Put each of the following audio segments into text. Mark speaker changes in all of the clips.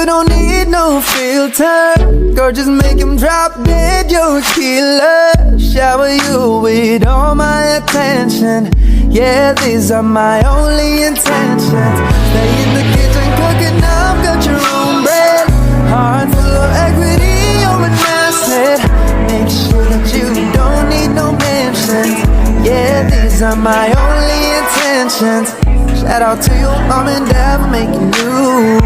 Speaker 1: don't need no filter. Girl, just make him drop dead, you're a killer. Shower you with all my attention. Yeah, these are my only intentions. Stay in the kitchen cooking up, got your own bread. Heart full of equity, you're an asset. Make sure that you don't need no mentions. Yeah, these are my only intentions. Shout out to your mom and dad for making you.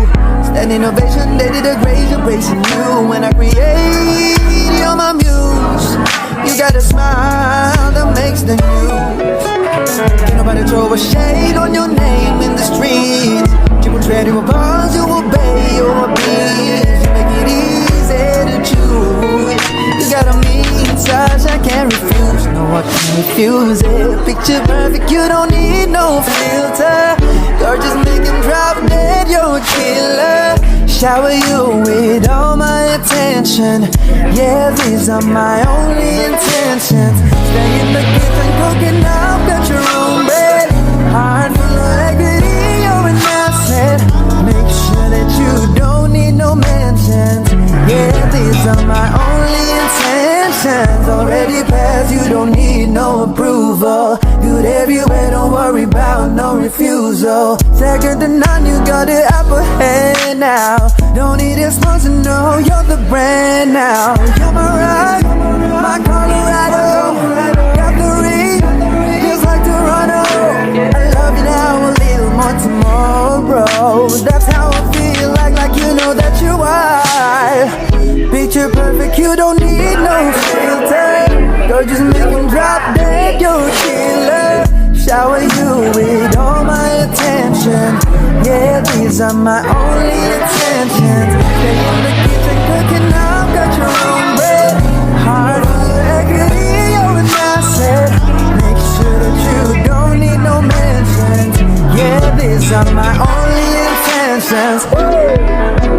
Speaker 1: Standing ovation, they did a great job raising you. When I create, you're my muse. You got a smile that makes the news. Ain't nobody throw a shade on your name in the streets. You will tread your balls, you obey your beats. You make it easy to choose. You got a mean touch I can't refuse. No, I can't refuse it. Picture perfect, you don't need no filter. Girl, just make him drop dead, you're a killer. Shower you with all my attention. Yeah, these are my only intentions. Stay in the kitchen cooking up, got your own bread. Heart full of equity, you're an asset. Make sure that you don't need no mentions. Yeah, these are my only intentions. Already passed, you don't need no approval. Good everywhere, don't worry about no refusal. Second to none, you got it upper hand now. Don't need a sponsor, no, you're the brand now. You're my rock, my Colorado. Got the ring, just like Toronto. I love you now, a little more tomorrow. That's how I feel, like you know that you are. Picture perfect, you don't need no filter. Girl, just make him drop dead, you're a killer. Shower you with all my attention. Yeah, these are my only intentions. Stay in the kitchen cooking up, got your own bread. Heart full of equity, you're an asset. Make sure that you don't need no mentions. Yeah, these are my only intentions.
Speaker 2: Okay.